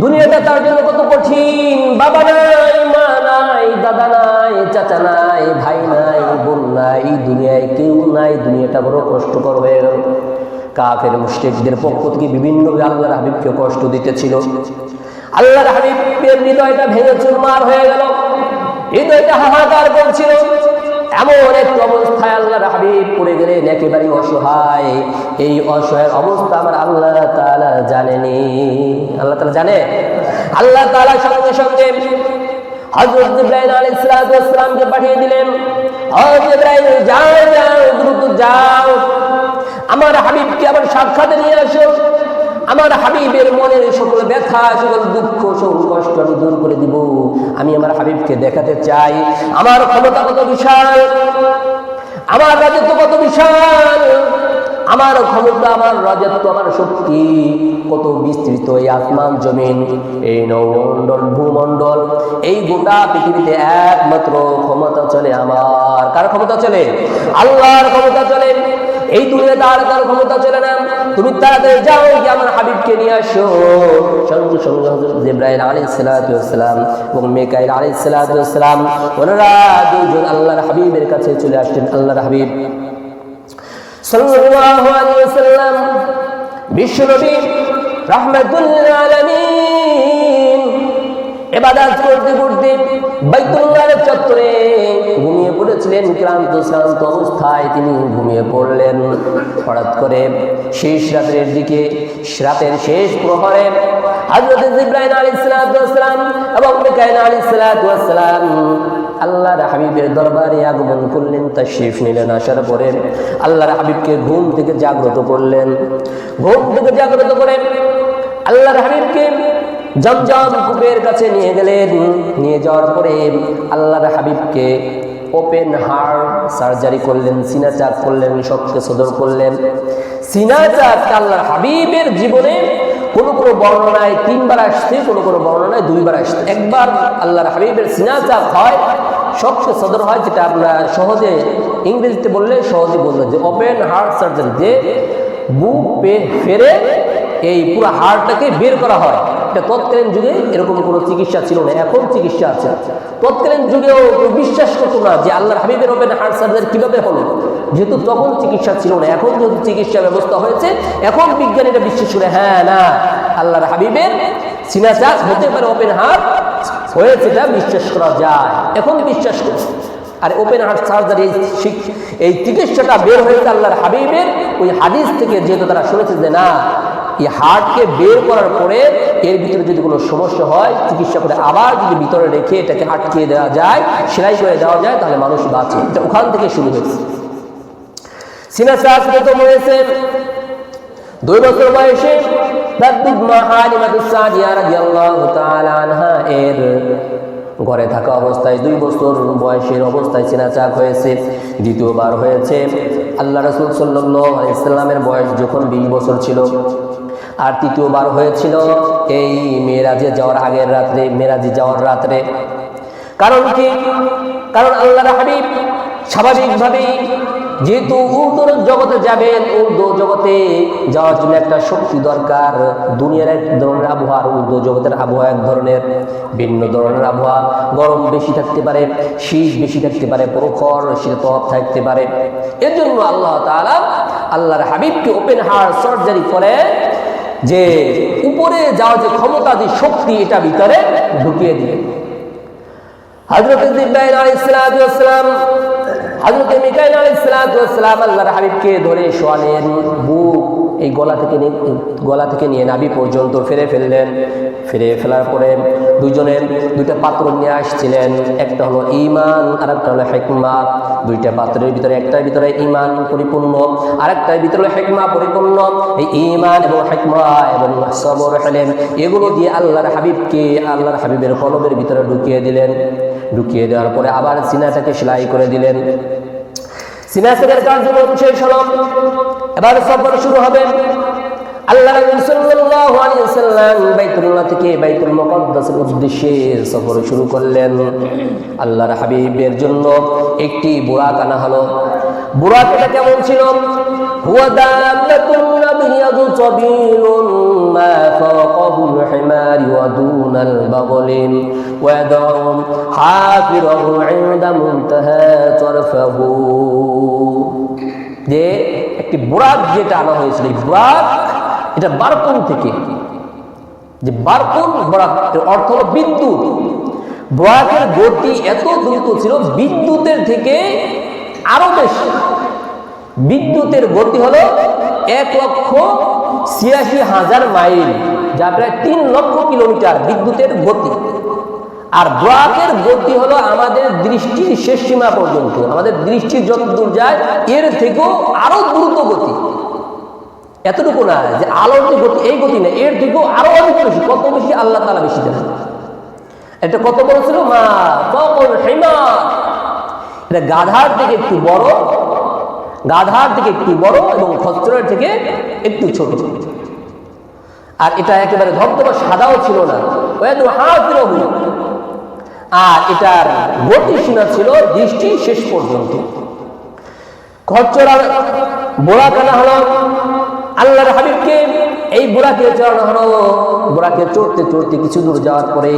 Speaker 1: দুনিয়াটা তার জন্য কত কঠিন। বাবা নাই, মা নাই, দাদা নাই, চাচা নাই, ভাই নাই, বোন নাই, দুনিয়ায় কেউ নাই। দুনিয়াটা বড় কষ্টকর হয়ে গেল। কাফের মুশরিকদের পক্ষ থেকে বিভিন্নভাবে আল্লাহর হাবিবকে কষ্ট দিতেছিল। আল্লাহর হাবিবের হৃদয়টা ভেঙে চুরমার হয়ে গেল, হৃদয়টা হাহাকার করছিল। এমন এক অবস্থায় আল্লাহর হাবিব পড়ে গেলেন একেবারে অসহায়। এই অসহায়ের অবস্থা আমার আল্লাহ তাআলা জানেনি। আল্লাহ তাআলা জানে। আল্লাহ তাআলা সঙ্গে সঙ্গে হযরত জিবরাইল আলাইহিস সালামকে পাঠিয়ে দিলেন। ও জিবরাইল, যাও যাও, দ্রুত যাও, আমার হাবিবকে আবার সাক্ষাৎ নিয়ে আসো। আমার হাবিবের মনের সকল ব্যথা, সকল দুঃখ, সকল কষ্ট আমি দূর করে দিব। আমি আমার হাবিবকে দেখাতে চাই আমার ক্ষমতা কত বিশাল, আমার রাজত্ব কত বিশাল, আমার ক্ষমতা, আমার রাজত্ব, আমার শক্তি কত বিস্তৃত। এই আসমান জমিন, এই নৌমণ্ডল, ভূমণ্ডল, এই গোটা পৃথিবীতে একমাত্র ক্ষমতা চলে আমার। কার ক্ষমতা চলে? আল্লাহর ক্ষমতা চলে। এই দুনিয়াতে আর কারো ক্ষমতা চলে না। তুমি তাড়াতাড়ি যাও, গিয়ে আমার হাবিবকে নিয়ে আসো। সঙ্গে সঙ্গে হযরত জিবরাইল আলাইহিস সালাম এবং মিকাইল আলাইহিস সালাম ওনারা দুজন আল্লাহর হাবিবের কাছে চলে আসলেন। আল্লাহর হাবিব সাল্লাল্লাহু আলাইহি ওয়াসাল্লাম বিশ্বনবী রাহমাতুল লিল আলামিন ইবাদত করতে করতে বাইতুল্লাহর চত্বরে ঘুমিয়ে পড়েছিলেন। ক্লান্ত শ্রান্ত অবস্থায় তিনি ঘুমিয়ে পড়লেন। হঠাৎ করে শেষ রাতের দিকে, রাতের শেষ প্রহরে হযরত জিবরাইল আলাইহিস সালাম এবং মিকাইল আলাইহিস সালাম আল্লাহর হাবিবের দরবারে আগমন করলেন, তাশরীফ নিলেন। আসার পরে আল্লাহর হাবিবকে ঘুম থেকে জাগ্রত করলেন। ঘুম থেকে জাগ্রত করে আল্লাহর হাবিবকে জমজম কূপের কাছে নিয়ে গেলেন। নিয়ে যাওয়ার পরে আল্লাহর হাবিবকে ওপেন হার্ট সার্জারি করলেন, সিনা চাক করলেন, শক্ত সদর করলেন। সিনা চাক আল্লাহর হাবিবের জীবনে কোন কোন বর্ণনায় 3 বার আসছে, কোন কোন বর্ণনায় 2 বার আসছে। একবার আল্লাহর হাবিবের সিনা চাক হয়, শক্ত সদর হয়, যেটা আমরা সহজে ইংরেজিতে বললে সহজে বললেন যে ওপেন হার্ট সার্জারি, যে বুক ফেরে এই পুরো হাড়টাকে বের করা হয়। এটা তৎকালীন যুগে এরকম কোনো চিকিৎসা ছিল না, এখন চিকিৎসা আছে। তৎকালীন যুগেও বিশ্বাস করতো না যে আল্লাহর হাবিবের ওপেন হার্ট সার্জারি কিভাবে হলো, যেহেতু তখন চিকিৎসা ছিল না। এখন যেহেতু চিকিৎসা ব্যবস্থা হয়েছে, এখন বিজ্ঞানীরা বিশ্বাস করে হ্যাঁ না আল্লাহর হাবিবের সিনা চাষ হতে পারে, ওপেন হার্ট হয়েছে, এটা বিশ্বাস করা যায়, এখন বিশ্বাস করে। আর ওপেন হার্ট সার্জারি এই চিকিৎসাটা বের হয়েছে আল্লাহর হাবিবের ওই হাদিস থেকে, যেহেতু তারা শুনেছে যে না এই হার্টকে বের করার পরে এর ভিতরে যদি কোনো সমস্যা হয় চিকিৎসা করে আবার যদি ভিতরে রেখে এটাকে আটকে দেওয়া যায়, সেলাই করে দেওয়া যায়, তাহলে মানুষ বাঁচে। এটা ওখান থেকে শুরু হয়েছে। সিনা চাষ প্রথম হয়েছে 2 বছর বয়সে এর ঘরে থাকা অবস্থায় 2 বছর বয়সের অবস্থায় সিনা চাক হয়েছে। দ্বিতীয়বার হয়েছে আল্লাহ রাসূল সাল্লাল্লাহু আলাইহি ওয়াসাল্লামের বয়স যখন 20 বছর ছিল। আর তৃতীয়বার হয়েছিল এই মেরাজে যাওয়ার আগের রাত্রে, মেরাজে যাওয়ার রাত্রে। কারণ কি? কারণ আল্লাহর হাবিব স্বাভাবিকভাবেই যেহেতু উর্দুর জগতে যাবেন, উর্দু জগতে যাওয়ার জন্য একটা শক্তি দরকার। দুনিয়ার এক ধরনের আবহাওয়া, উর্দু জগতের আবহাওয়া এক ধরনের, ভিন্ন ধরনের আবহাওয়া। গরম বেশি থাকতে পারে, শীত বেশি থাকতে পারে, প্রখর শীততাপ থাকতে পারে। এর জন্য আল্লাহ তাআলা আল্লাহর হাবিবকে ওপেন হার্ট সার্জারি করে যে উপরে যাওয়ার যে ক্ষমতা, যে শক্তি, এটা ভিতরে ঢুকিয়ে দিলেন। হযরত জিবরাইল আলাইহিস সালাম, হযরত মিকাইল আলাইহিস সালাম আল্লাহর হাবিবকে ধরে শোয়ালেন, বুক এই গলা থেকে নিয়ে নাভি পর্যন্ত ফেরে ফেললেন। ফিরে ফেলার পরে দুইজনের 2টা পাত্র নিয়ে আসছিলেন, একটা হলো ঈমান আর একটা হলো হিকমা। 2টা পাত্রের ভিতরে একটার ভিতরে ঈমান পরিপূর্ণ, আরেকটার ভিতরে হিকমা পরিপূর্ণ। এই ঈমান এবং হিকমা এবং সবর হলেন, এগুলো দিয়ে আল্লাহর হাবিবকে আল্লাহর হাবিবের কলবের ভিতরে ঢুকিয়ে দিলেন। ঢুকিয়ে দেওয়ার পরে আবার সিনাটাকে সেলাই করে দিলেন। সিনা সেলাইয়ের কার্যক্রম শেষ হলো, এবার সফর শুরু হবে। আল্লাহ রাসূল সাল্লাল্লাহু আলাইহি ওয়াসাল্লাম বাইতুল্লাহ থেকে বাইতুল মুকাদ্দাসের উদ্দেশ্যে সফর শুরু করলেন। আল্লাহর হাবিবের জন্য একটি বুরাক আনা হলো। বুরাকটা কেমন ছিল? হুয়া দাল্লাতুন নাবিয়্যু তাবিলুন মা ফাওকাহুল হিমারি ওয়া দুনাল বাগলিন ওয়া ইয়াদউ হাফিরাহু ইনদা মুনতাহা তারফাহু। যে একটি বুরাক যেটা আনা হয়েছিল, এই বুরাক এটা বারকুন থেকে, যে বারকুন বুরাক অর্থ হলো বিদ্যুৎ। বুরাকের গতি এত দ্রুত ছিল বিদ্যুতের থেকে আরো বেশি। বিদ্যুতের গতি হলো 1,86,000 মাইল, যা প্রায় 3 লক্ষ কিলোমিটার বিদ্যুতের গতি। আর বুরাকের গতি হলো আমাদের দৃষ্টির শেষ সীমা পর্যন্ত, আমাদের দৃষ্টি যত দূর যায় এর থেকেও আরো দ্রুত গতি। এতটুকু না যে আলোর যে গতি, এই গতি না, এর থেকেও আরো অনেক বেশি। কত বেশি আল্লাহ তাআলা বেশি জানেন। এটা কত বড় ছিল? মা ফাওকাল হিমার, এটা গাধার থেকে একটু বড়, গাধার থেকে একটু বড় এবং খচ্চরের থেকে একটু ছোট। আর এটা একেবারে ধবধবা সাদাও ছিল না। আর এটার গতিসীমা ছিল দৃষ্টি শেষ পর্যন্ত। খচ্চর বুরাক আনা হলো, আল্লাহর হাবিবকে এই বুরাকে চড়ানো হলো। বুরাকে চড়তে চড়তে কিছু দূর যাওয়ার পরে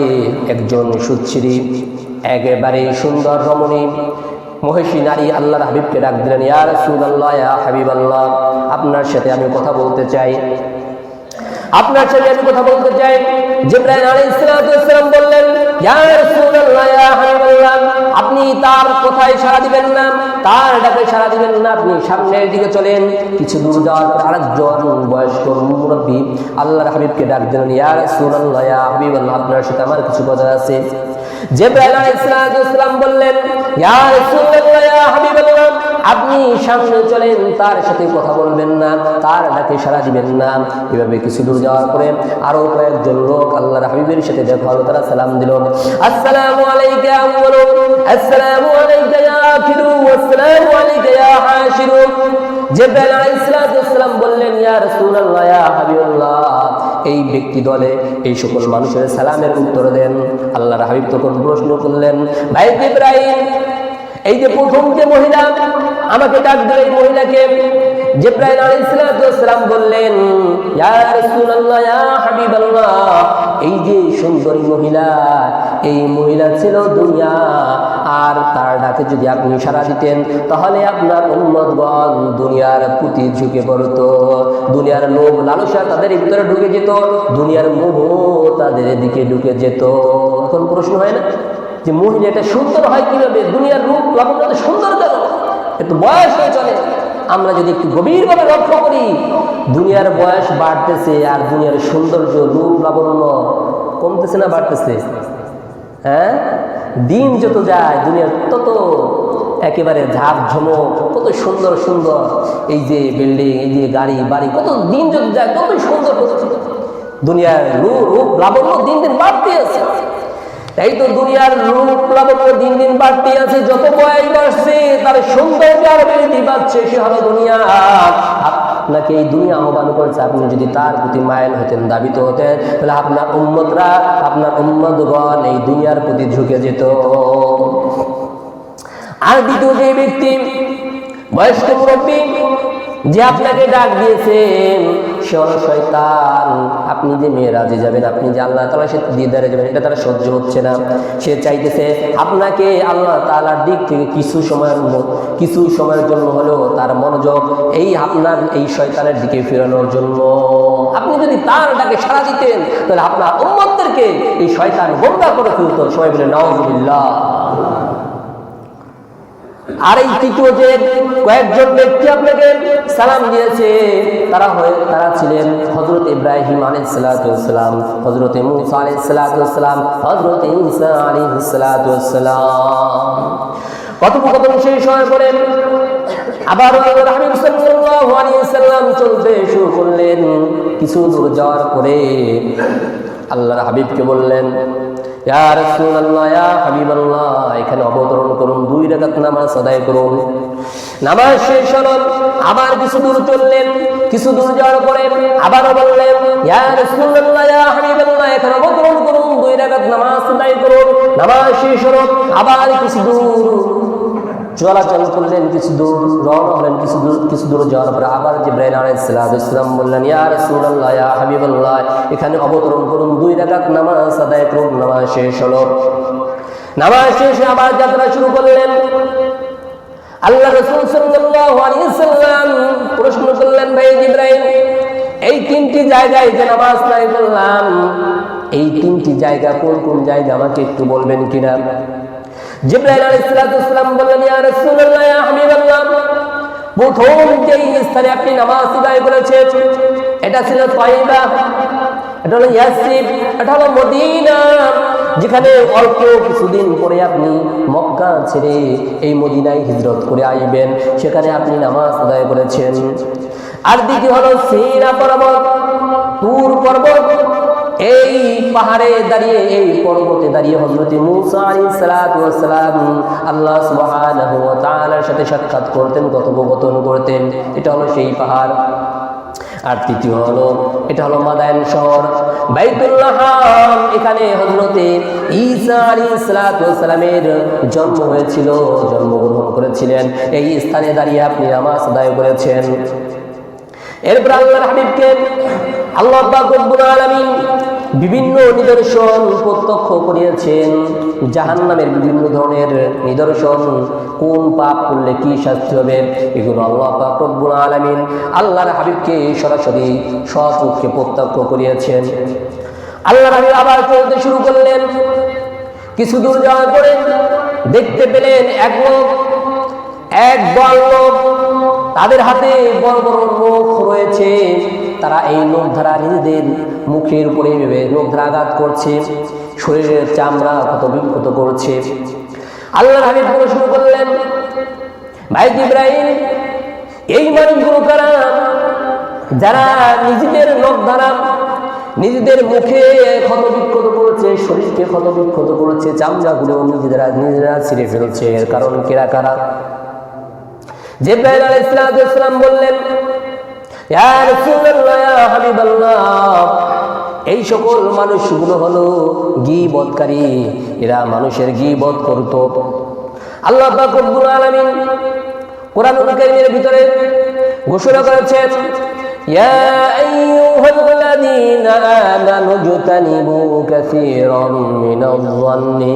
Speaker 1: একজন সুচ্ছিরি একেবারে সুন্দর রমণী মহিষী নারী আল্লাহর হাবিবকে ডাক দিলেন, ইয়া রাসূলুল্লাহ, ইয়া হাবিবাল্লাহ, আপনার সাথে আমি কথা বলতে চাই, আপনার সাথে আমি কথা বলতে চাই। জিবরাইল আলাইহিস সালাম বললেন, ইয়া রাসূলুল্লাহ, ইয়া হাবিবাল্লাহ, আপনি তার কথায় সাড়া দিবেন না, তার ডাকে সাড়া দিবেন না, আপনি সামনের দিকে চলেন। কিছু দূর যাওয়ার পর আরেকজন বয়স্ক মুরব্বী আল্লাহর হাবিবকে ডাক দিলেন, ইয়া রাসূলুল্লাহ, ইয়া হাবিবাল্লাহ, আপনার সাথে আমার কিছু কথা আছে। জিবরাইল আলাইহিস সালাম বললেন, ইয়া রাসূলুল্লাহ, ইয়া হাবিবাল্লাহ, আপনি সামনে চলেন, তার সাথে কথা বলবেন না, তার ডাকে সাড়া দিবেন না। এভাবে কিছু দূর যাওয়ার পরে আরো কয়েকজন লোক আল্লাহর হাবিবের সাথে দেখা হলো। তারা সালাম দিল, আসসালামু আলাইকা ইয়া আউয়ালু, আসসালামু আলাইকা ইয়া আখিরু, আসসালামু আলাইকা ইয়া হাশিরু। জিবরাইল আলাইহিস সালাম বললেন, ইয়া রাসূলুল্লাহ, ইয়া হাবিবাল্লাহ, এই ব্যক্তি দলে এই সকল মানুষের সালামের উত্তর দেন। আল্লাহর হাবিব তখন প্রশ্ন করলেন, ভাই জিবরাইল, এই যে প্রথম যে মহিলা আমাকে ডাক দিল, এই মহিলাকে জিবরাইল আলাইহিস সালাম বললেন, ইয়া রাসূলুল্লাহ, ইয়া হাবিবাল্লাহ, এই যে সুন্দরী মহিলা, এই মহিলা ছিল দুনিয়া, আর তার ডাকে যদি আপনি সাড়া দিতেন তাহলে আপনার উম্মতগণ দুনিয়ার প্রতি ঝুঁকে পড়তো, দুনিয়ার লোভ লালসা তাদের ভিতরে ঢুকে যেত, দুনিয়ার মোহ তাদের দিকে ঢুকে যেত। এখন প্রশ্ন হয় না যে মহিলা এটা সুন্দর হয় কিভাবে, দুনিয়ার রূপ লাবণ্য সুন্দর কেন? একটু বয়স হয়ে চলে। আমরা যদি একটু গভীরভাবে লক্ষ্য করি, দুনিয়ার বয়স বাড়তেছে আর দুনিয়ার সৌন্দর্য রূপ লাবণ্য কমতেছে না বাড়তেছে? হ্যাঁ, দিন যত যায় দুনিয়ার তত একেবারে ঝাঁপ ঝমক, কত সুন্দর সুন্দর এই যে বিল্ডিং, এই যে গাড়ি বাড়ি, কত দিন যত যায় কত সুন্দর দুনিয়ার রূপ লাবণ্য দিন দিন বাড়তে আছে। তাই তো দুনিয়ার রূপ লাবণ্য দিন দিন বাড়তে আছে, যত বয়স বাড়ছে তার সৌন্দর্য আর বৃদ্ধি পাচ্ছে। সে হলো দুনিয়া। আপনাকে এই দুনিয়া আহ্বান করেছে, আপনি যদি তার প্রতি মাইল হতেন, দাবিত হতেন, তাহলে আপনার উম্মতরা, আপনার উম্মতগণ এই দুনিয়ার প্রতি ঝুঁকে যেত। আর দ্বিতীয় যে ব্যক্তি বয়স্ক মুরব্বী যে আপনাকে ডাক দিয়েছেন, সে হলো শয়তান। আপনি যে মেরাজে যাবেন, আপনি যে আল্লাহ তাআলার সাথে দিদারে যাবেন, এটা তার সহ্য হচ্ছে না। সে চাইতেছে আপনাকে আল্লাহ তাআলার দিক থেকে কিছু সময়ের জন্য হলেও তার মনোযোগ এই আপনার এই শয়তানের দিকে ফেরানোর জন্য। আপনি যদি তার ডাকে সাড়া দিতেন তাহলে আপনার উম্মতদেরকে এই শয়তান গোমরাহ করে ফেলত। সবাই বলে নাউযুবিল্লাহ। আর এই তৃতীয় যে কয়েকজন ব্যক্তি আপনাকে সালাম দিয়েছে, তারা ছিলেন হযরত ইব্রাহিম আলাইহিস সালাতু ওয়াস সালাম, হযরত মূসা আলাইহিস সালাতু ওয়াস সালাম, হযরত ঈসা আলাইহিস সালাতু ওয়াস সালাম। কথোপকথন শেষ হওয়ার পরে আবার আল্লাহর হাবিব সাল্লাল্লাহু আলাইহি ওয়াসাল্লাম চলতে শুরু করলেন। কিছু দূর যাওয়ার পরে আল্লাহর হাবিবকে বললেন, ইয়া রাসূলুল্লাহ, ইয়া হাবিবাল্লাহ, এখানে অবতরণ করুন, 2 রাকাত নামাজ আদায় করুন। নামাজ শেষ হলো, আবার কিছু দূর চললেন। কিছু দূর যাওয়ার পরে আবার বললেন, ইয়া রাসূলুল্লাহ, ইয়া হাবিবাল্লাহ, এখানে অবতরণ করুন, 2 রাকাত নামাজ আদায় করুন। নামাজ শেষ হলো, আবার কিছু দূর চলাচল করলেন, কিছু দূর রওনা হলেন। কিছু দূর যাওয়ার পরে আবার জিবরাইল আলাইহিস সালাম বললেন, ইয়া রাসূলুল্লাহ, ইয়া হাবিবাল্লাহ, এখানে অবতরণ করুন, 2 রাকাত নামাজ আদায় করুন। নামাজ শেষ হলো, নামাজ শেষে আবার যাত্রা শুরু করলেন। আল্লাহ রাসূল সাল্লাল্লাহু আলাইহি ওয়াসাল্লাম প্রশ্ন করলেন, ভাই জিবরাইল, এই 3টি জায়গায় যে নামাজ আদায় করলাম, এই 3টি জায়গা কোন কোন জায়গা আমাকে একটু বলবেন কিনা? জিবরাইল আলাইহিস সালাম বললেন, ইয়া রাসূলুল্লাহ, ইয়া হাবিবাল্লাহ, প্রথম যেই স্থানে আপনি নামাজ আদায় করেছেন এটা ছিল তাইবা, এটা হলো ইয়াসরিব, এটা হলো মদিনা, যেখানে অল্প কিছুদিন পরে আপনি মক্কা ছেড়ে এই মদিনায় হিজরত করে আসবেন, সেখানে আপনি নামাজ আদায় করেছেন। আর দ্বিতীয় হলো সিনা পর্বত, তুর পর্বত, এই পাহাড়ে দাঁড়িয়ে, এই পর্বতে দাঁড়িয়ে হযরত মূসা আলাইহিস সালাতু ওয়াস সালাম আল্লাহ সুবহানাহু ওয়া তাআলার সাথে সাক্ষাৎ করতেন, কথোপকথন করতেন। এটা হলো সেই পাহাড়। আর তৃতীয় হলো, এটা হলো মাদায়েন শহর, বাইতুল্লাহ, এখানে হযরত ঈসা আলাইহিস সালাতু ওয়াস সালামের জন্ম হয়েছিল, জন্মগ্রহণ করেছিলেন। এই স্থানে দাঁড়িয়ে আপনি নামাজ আদায় করেছেন। এরপর আল্লাহর হাবিবকে আল্লাহ পাক রব্বুল আলামিন বিভিন্ন নিদর্শন প্রত্যক্ষ করিয়েছেন, জাহান্নামের বিভিন্ন ধরনের নিদর্শন, কোন পাপ করলে কি শাস্তি হবে, এগুলো আল্লাহ পাক রব্বুল আলামিন আল্লাহর হাবিবকে সরাসরি সচক্ষে প্রত্যক্ষ করিয়েছেন। আল্লাহর হাবিব আবার চলতে শুরু করলেন। কিছু দূর যাওয়ার পরে দেখতে পেলেন এক দল লোক, তাদের হাতে বড় বড় নখ রয়েছে। তারা এই নখ দ্বারা নিজেদের মুখের উপরে নখ দ্বারা আঘাত করছে, শরীরের চামড়া ক্ষত বিক্ষত করছে। আল্লাহর হাবিব প্রশ্ন করলেন, ভাই জিবরাইল, এই মানুষগুলো কারা যারা নিজেদের নখ দ্বারা নিজেদের মুখে ক্ষত বিক্ষত করেছে, শরীরকে ক্ষত বিক্ষত করেছে, চামড়াগুলো নিজেরা ছিঁড়ে ফেলছে, এর কারণ কারা? জিবরাইল আলাইহিস সালাম বললেন, ইয়া রাসূলুল্লাহ, ইয়া হাবিবাল্লাহ, এই সকল মানুষগুলো হলো গীবতকারী, এরা মানুষের গীবত করত। আল্লাহ পাক রব্বুল আলামিন কোরআনুল কারীমের ভিতরে ঘোষণা করেছেন, ইয়া আইয়ুহাল্লাযীনা আমানু ইজতানিবু কাসীরাম মিনায-যন্নি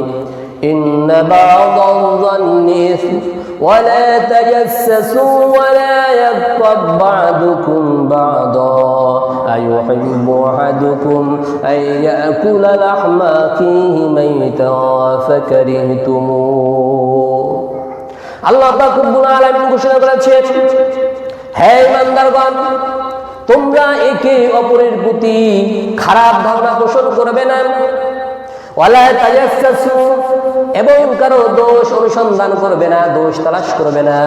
Speaker 1: ইন্না বা'দায-যন্নি ইসম ওয়া লা তাজাসসু ওয়া লা ইয়াগতাব বা'দুকুম বা'দা আইয়ুহিব্বু আহাদুকুম আন ইয়াকুলা লাহমা আখিহি মাইতান ফাকারিহতুমুহ। আল্লাহ পাক রব্বুল আলামিন ঘোষণা করেছেন, হে ইমানদারগণ, তোমরা একে অপরের প্রতি খারাপ ধারণা পোষণ করবে না, ওয়ালা তাজাসসু, এবং কারো দোষ অনুসন্ধান করবে না, দোষ তালাশ করবে না,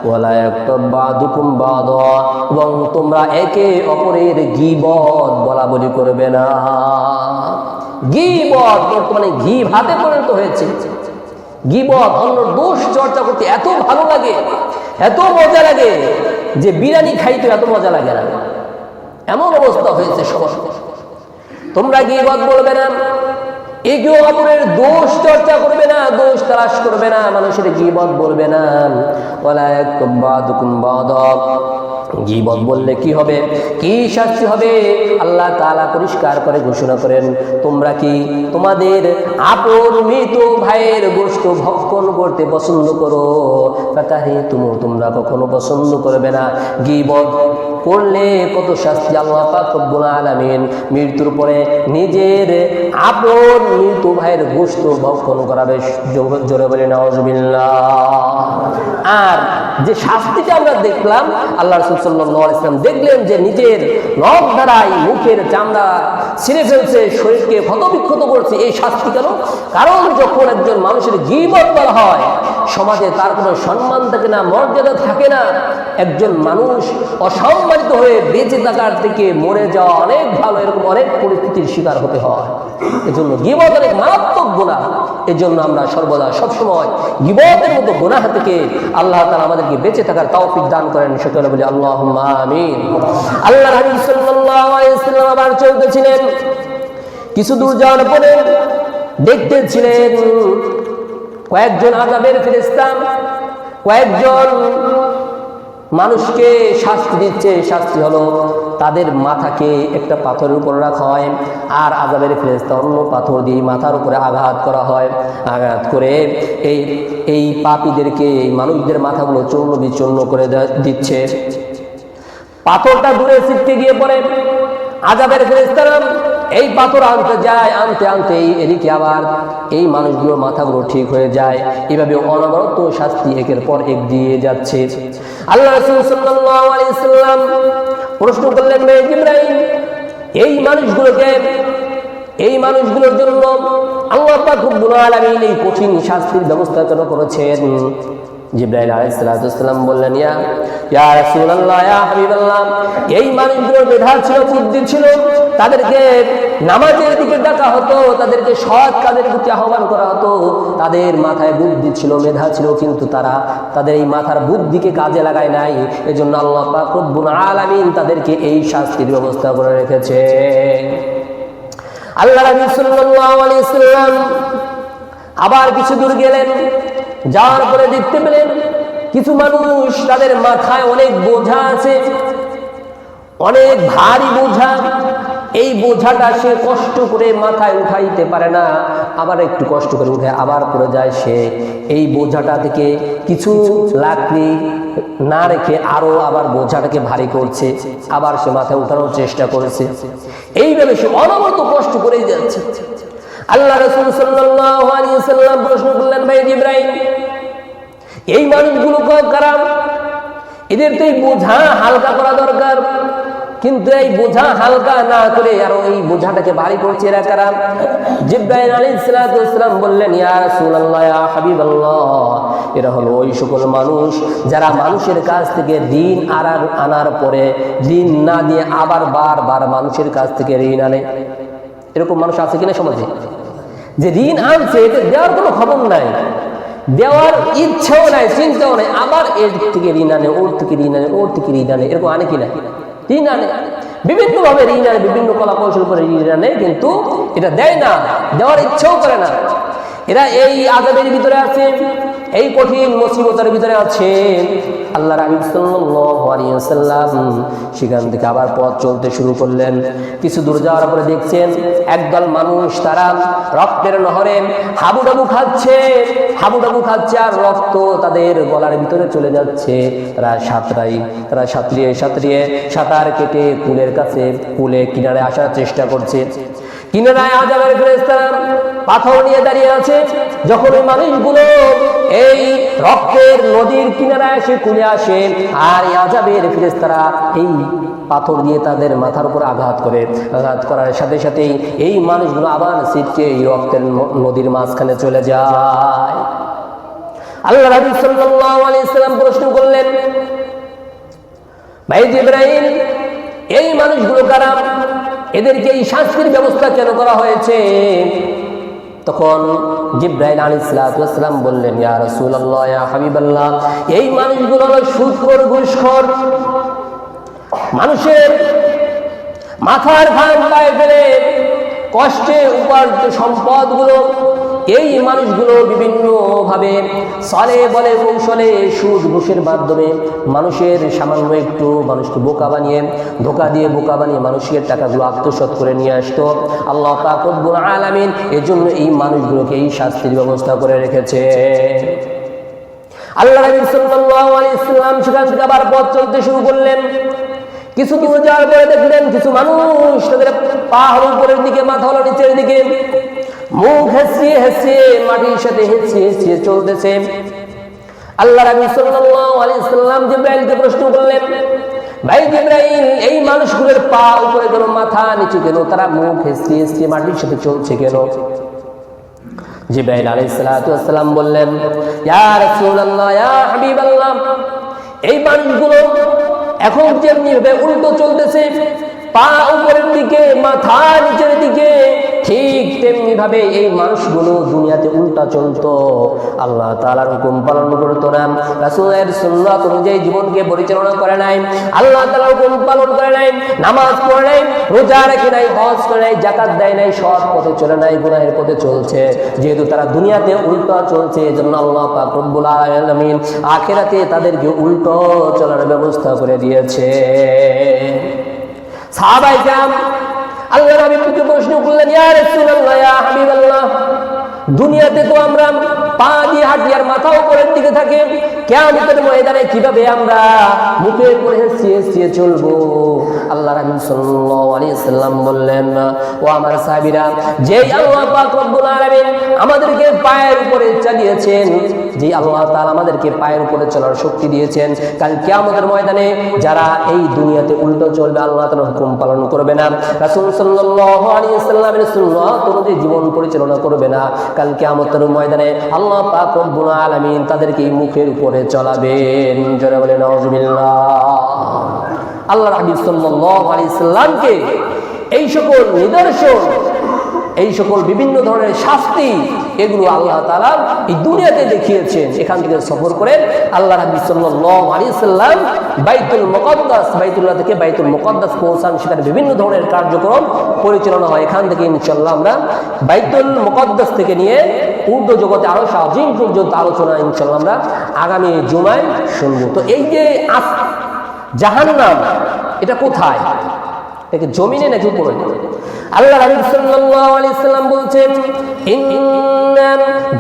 Speaker 1: ওয়ালা ইয়াগতাব বা'দুকুম বা'দা, এবং তোমরা একে অপরের গীবত বলা বলি করবে না। গীবত বর্তমানে গীবতে পরিণত হয়েছে। গীবত, অন্য দোষ চর্চা করতে এত ভালো লাগে, এত মজা লাগে যে বিরিয়ানি খাইতে এত মজা লাগে না, এমন অবস্থা হয়েছে সবার। তোমরা গীবত বলবে না, একে অপরের দোষ চর্চা করবে না, দোষ তালাশ করবে না, মানুষের গীবত বলবে না। ওয়ালা ইয়াগতাব বা'দুকুম বা'দা, গীবত বললে কি হবে, কি শাস্তি হবে, আল্লাহ তাআলা পরিষ্কার করে ঘোষণা করেন, তোমরা কি তোমাদের আপন মৃত ভাইয়ের গোশত ভক্ষণ করতে পছন্দ করো? ফাকারিহতুমুহ, তোমরা কখনো পছন্দ করবে না। গীবত করলে কত শাস্তি আল্লাহ পাক রব্বুল আলামিন মৃত্যুর পরে নিজের আপন মৃত ভাইয়ের গোশত ভক্ষণ করাবে। জোরে বলে নাউজুবিল্লাহ। আর যে শাস্তিটা আমরা দেখলাম, আল্লাহ রাসূল সাল্লাল্লাহু আলাইহি ওয়াসাল্লাম দেখলেন যে নিজের নখ দ্বারাই মুখের চামড়া ছিঁড়ে ফেলছে, শরীরকে ক্ষতবিক্ষত করছে। এই শাস্তি কেন? কারণ যখন একজন মানুষের গীবত করা হয়, সমাজে তার কোনো সম্মান থাকে না, মর্যাদা থাকে না। একজন মানুষ অসম্মানিত হয়ে বেঁচে থাকার থেকে মরে যাওয়া অনেক ভালো, এরকম অনেক পরিস্থিতির শিকার হতে হয়। এজন্য গীবত অনেক মারাত্মক গুনাহ। এজন্য আমরা সর্বদা সবসময় গীবতের মতো গুনাহ থেকে আল্লাহ তাআলা আমাদেরকে বেঁচে থাকার তৌফিক দান করেন। সকলে বলি আল্লাহুম্মা আমিন। আল্লাহর হাবিব সাল্লাল্লাহু আলাইহি ওয়াসাল্লাম আবার চলতেছিলেন। কিছু দূর যাওয়ার পরে দেখতেছিলেন কয়েকজন আযাবের ফেরেশতা কয়েকজন মানুষকে শাস্তি দিচ্ছে। শাস্তি হলো তাদের মাথাকে একটা পাথরের উপর রাখা হয়, আর আযাবের ফেরেশতা অন্য পাথর দিয়ে মাথার উপরে আঘাত করা হয়। আঘাত করে এই পাপীদেরকে, এই মানুষদের মাথাগুলো চূর্ণ বিচূর্ণ করে দিচ্ছে। পাথরটা দূরে ছিটকে গিয়ে পড়ে। আযাবের ফেরেশতারা এই পাথর আনতে যায়, আনতে আনতে এদিকে আবার এই মানুষগুলোর মাথাগুলো ঠিক হয়ে যায়। এভাবে অনবরত শাস্তি একের পর এক দিয়ে যাচ্ছে। আল্লাহ রাসূল সাল্লাল্লাহু আলাইহি ওয়াসাল্লাম প্রশ্ন করলেন, হে জিবরাইল, এই মানুষগুলোর জন্য আল্লাহ পাক রব্বুল আলামিন এই কঠিন শাস্তির ব্যবস্থা কেন করেছেন? জিবরাইল আলাইহিস সালাম বললেন, ইয়া রাসূলুল্লাহ, ইয়া হাবিবাল্লাহ, এই মানুষগুলোর মেধা ছিল, বুদ্ধি ছিল, তাদেরকে নামাজের দিকে ডাকা হতো, তাদেরকে সৎ কাজের প্রতি আহ্বান করা হতো। তাদের মাথায় বুদ্ধি ছিল, মেধা ছিল, কিন্তু তারা তাদের এই মাথার বুদ্ধিকে কাজে লাগায় নাই। এজন্য আল্লাহ পাক রব্বুল আলামিন তাদেরকে এই শাস্তির ব্যবস্থা করে রেখেছে। আল্লাহ রাসূল সাল্লাল্লাহু আলাইহি ওয়াসাল্লাম আবার কিছু দূর গেলেন। যাওয়ার পরে দেখতে পেলেন কিছু মানুষ, তাদের মাথায় অনেক বোঝা আছে, অনেক ভারী বোঝা। এই বোঝাটা সে কষ্ট করে মাথায় উঠাইতে পারে না, আবার একটু কষ্ট করে উঠে আবার পড়ে যায়। সে এই বোঝাটা থেকে কিছু লাকড়ি না রেখে আরো আবার বোঝাটাকে ভারী করছে, আবার সে মাথায় উঠানোর চেষ্টা করেছে। এইভাবে সে অনবরত কষ্ট করেই যাচ্ছে। আল্লাহ রাসূল সাল্লাল্লাহু আলাইহি ওয়াসাল্লাম প্রশ্ন করলেন, ভাই জিবরাইল, এই মানুষগুলো কারা? এদের তো এই বোঝা হালকা করা দরকার, কিন্তু এই বোঝা হালকা না করে আরো এই বোঝাটাকে ভারী করছে, এরা কারা? জিবরাইল আলাইহিস সালাম বললেন, ইয়া রাসূলুল্লাহ, ইয়া হাবিবাল্লাহ, এরা হলো ওই সকল মানুষ যারা মানুষের কাছ থেকে ঋণ আনার পরে ঋণ না দিয়ে আবার বারবার মানুষের কাছ থেকে ঋণ আনে। এরকম মানুষ আছে কিনা সমাজে? যে ঋণ আনছে, এটা দেওয়ার কোনো খবর নাই, দেওয়ার ইচ্ছাও নাই, চিন্তাও নাই, আবার এর থেকে ঋণ আনে, ওর থেকে ঋণ আনে, ওর থেকে ঋণ আনে। এরকম আনে কিনা? ঋণ আনে, বিভিন্নভাবে ঋণ আনে, বিভিন্ন কলা কৌশল করে ঋণ আনে, কিন্তু এটা দেয় না, দেওয়ার ইচ্ছাও করে না। এরা এই আযাবের ভিতরে আছে, এই কঠিন মুসিবতের ভিতরে আছে। আল্লাহর হাবিব সাল্লাল্লাহু আলাইহি ওয়াসাল্লাম সেখান থেকে আবার পথ চলতে শুরু করলেন। কিছু দূর যাওয়ার পরে দেখছেন একদল মানুষ, তারা রক্তের নহরে হাবুডাবু খাচ্ছে, আর রক্ত তাদের গলার ভিতরে চলে যাচ্ছে। তারা সাঁতরিয়ে সাঁতার কেটে কুলে কিনারে আসার চেষ্টা করছে। কিনারায় আযাবের ফেরেশতারা পাথর নিয়ে দাঁড়িয়ে আছে। যখন ওই মানুষগুলো এই রক্তের নদীর কিনারায় এসে কুলে আসে, আর এই আযাবের ফেরেশতারা এই পাথর দিয়ে তাদের মাথার উপর আঘাত করার সাথে সাথেই এই মানুষগুলো আবার ছিটকে এই রক্তের নদীর মাঝখানে চলে যায়। আল্লাহ রাসূল সাল্লাল্লাহু আলাইহি ওয়াসাল্লাম প্রশ্ন করলেন, ভাই জিবরাইল, এই মানুষগুলো কারা? এদেরকে এই শাস্তির ব্যবস্থা কেন করা হয়েছে? তখন জিবরাইল আলাইহিস সালাম বললেন, ইয়া রাসূলুল্লাহ, ইয়া হাবিবাল্লাহ, এই মানুষগুলো হলো সুদখোর, ঘুষখোর, মানুষের মাথার ঘাম গায়ে ফেলে কষ্টে উপার্জিত সম্পদগুলো এই মানুষগুলো বিভিন্ন ভাবে ছলে বলে কৌশলে সুদ ঘুষের মাধ্যমে মানুষের সামান্য একটু মানুষকে ধোকা দিয়ে বোকা বানিয়ে মানুষের টাকাগুলো আত্মসাৎ করে নিয়ে আসতো। আল্লাহ পাক রব্বুল আলামিন এজন্য এই মানুষগুলোকে এই শাস্তির ব্যবস্থা করে রেখেছে। আল্লাহ নবী সাল্লাল্লাহু আলাইহি ওয়াসাল্লাম সেখান থেকে আবার পথ চলতে শুরু করলেন। কিছু দূর যাওয়ার পরে দেখলেন কিছু মানুষ তাদের পা হলো উপরের দিকে, মাথা হলো নিচের দিকে, মুখ হেসিয়ে মাটির সাথে হেসিয়ে চলতেছে। আল্লাহ নবী সাল্লাল্লাহু আলাইহি ওয়াসাল্লাম জিবরাইলকে প্রশ্ন করলেন, ভাই জিবরাইল, এই মানুষগুলোর পা উপরে কেন, মাথা নিচে কেন, তারা মুখ হেসিয়ে মাটির সাথে চলছে কেন? জিবরাইল আলাইহিস সালাতু ওয়াস সালাম বললেন, ইয়া রাসূলুল্লাহ, ইয়া হাবিবাল্লাহ, এই মানুষগুলো এখন যেমনি ভাবে উল্টো চলতেছে, পা উপরের দিকে মাথা নিচের দিকে, ঠিক তেমনি ভাবে এই মানুষগুলো দুনিয়াতে উল্টা চলতো। আল্লাহ তাআলার হুকুম পালন করতো না, রাসূলের সুন্নাত অনুযায়ী জীবনকে পরিচালনা করে নাই, আল্লাহ তাআলার হুকুম পালন করে নাই, নামাজ পড়ে নাই, রোজা রাখে নাই, হজ করে নাই, যাকাত দেয় নাই, সৎ পথে চলে নাই, গুনাহের পথে চলছে। যেহেতু তারা দুনিয়াতে উল্টা চলছে, এজন্য আল্লাহ পাক রব্বুল আলামিন আখিরাতে তাদেরকে উল্টো চলার ব্যবস্থা করে দিয়েছে। সাহাবায়ে কেরাম আল্লাহ নবীকে প্রশ্ন করলেন, ইয়া রাসূলুল্লাহ, ইয়া হাবিবাল্লাহ, দুনিয়াতে তো আমরা পা দিয়ে হাঁটি আর মাথা উপরের দিকে থাকে, কিয়ামতের ময়দানে কিভাবে আমরা মুখের উপরে হেসিয়ে চলবো? আল্লাহ রাসূল সাল্লাল্লাহু আলাইহি ওয়াসাল্লাম বললেন, ও আমার সাহাবীরা, যে আল্লাহ পাক রব্বুল আলামিন আমাদেরকে পায়ের উপরে চালিয়েছেন, যে আল্লাহ তাআলা আমাদেরকে পায়ের উপরে চলার শক্তি দিয়েছেন, কাল কিয়ামতের ময়দানে যারা এই দুনিয়াতে উল্টো চলবে, আল্লাহ তাআলার হুকুম পালন করবে না, রাসূল সাল্লাল্লাহু আলাইহি ওয়াসাল্লামের সুন্নাত অনুযায়ী জীবন পরিচালনা করবে না, কাল কিয়ামতের ময়দানে আল্লাহ পাক রব্বুল আলামিন তাদেরকে মুখের উপরে চলাবেন। জোরে বলেন নাউযুবিল্লাহ। আল্লাহর হাবিব সাল্লাল্লাহু আলাইহি ওয়াসাল্লামকে এই সকল নিদর্শন, এই সকল বিভিন্ন ধরনের শাস্তি, এগুলো আল্লাহ তাআলা এই দুনিয়াতে দেখিয়েছেন। এখান থেকে সফর করে আল্লাহর হাবিব সাল্লাল্লাহু আলাইহি ওয়াসাল্লাম বাইতুল্লাহ থেকে বাইতুল মুকাদ্দাস পৌঁছান। সেখানে বিভিন্ন ধরনের কার্যক্রম পরিচালনা হয়। এখান থেকে ইনশাআল্লাহ আমরা বাইতুল মুকাদ্দাস থেকে নিয়ে ঊর্ধ্ব জগতে আরো সাজিম পর্যন্ত আলোচনা ইনশাআল্লাহ আমরা আগামী জুমায় শুনবো। তো এই যে জাহান্নাম, এটা কোথায়? এটা জমিনে নাকি উপরে? আল্লাহ রাসূল সাল্লাল্লাহু আলাইহি ওয়াসাল্লাম বলছেন, ইন্না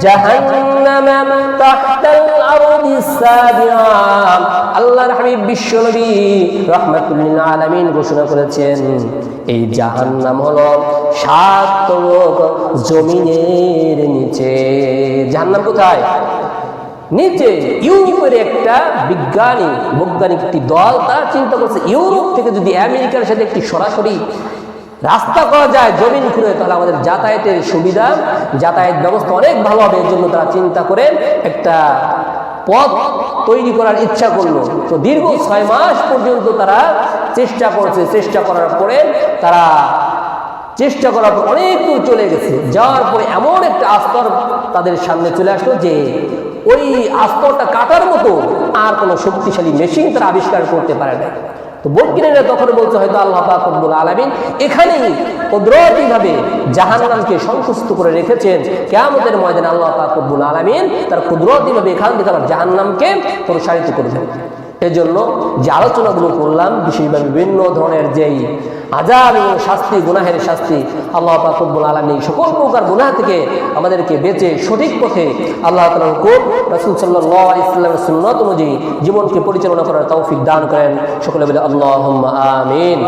Speaker 1: জাহান্নামা তাহতাল আরদিস সাবিআ। আল্লাহর হাবিব বিশ্বনবী রাহমাতুল লিল আলামিন ঘোষণা করেছেন, এই জাহান্নাম হলো 7 তরফ জমিনের নিচে। জাহান্নাম কোথায়? নিচে। ইউরোপের একটা বৈজ্ঞানিক একটি দল তারা চিন্তা করছে, ইউরোপ থেকে যদি আমেরিকার সাথে একটি সরাসরি রাস্তা করা যায় জমিন খুঁড়ে, তাহলে আমাদের যাতায়াতের সুবিধা, যাতায়াত ব্যবস্থা অনেক ভালো হবে। এর জন্য তারা চিন্তা করে একটা পথ তৈরি করার ইচ্ছা করলো। তো দীর্ঘ 6 মাস পর্যন্ত তারা চেষ্টা করছে। চেষ্টা করার পরে অনেক দূর চলে গেছে। যাওয়ার পরে এমন একটা আস্তর তাদের সামনে চলে আসলো যে ওই আস্তরটা কাটার মতো আর কোনো শক্তিশালী মেশিন তারা আবিষ্কার করতে পারে না। তো তো মুনকিরিনরা তখন বলছে হয়তো আল্লাহ পাক রব্বুল আলামিন এখানেই কুদরতিভাবে জাহান্নামকে সংকুচিত করে রেখেছেন, কিয়ামতের ময়দানে আল্লাহ পাক রব্বুল আলামিন তার কুদরতিভাবে এখান থেকে আবার জাহান্নামকে প্রসারিত করবেন। এজন্য যে আলোচনাগুলো করলাম বিশেষভাবে বিভিন্ন ধরনের যেই আযাব এবং শাস্তি, গুনাহের শাস্তি, আল্লাহ পাক রব্বুল আলামিন সকল প্রকার গুনাহ থেকে আমাদেরকে বেঁচে সঠিক পথে আল্লাহ তাআলার হুকুম, রাসূল সাল্লাল্লাহু আলাইহি ওয়াসাল্লামের সুন্নাত অনুযায়ী জীবনকে পরিচালনা করার তৌফিক দান করেন। সকলে বলে আল্লাহুম্মা আমিন।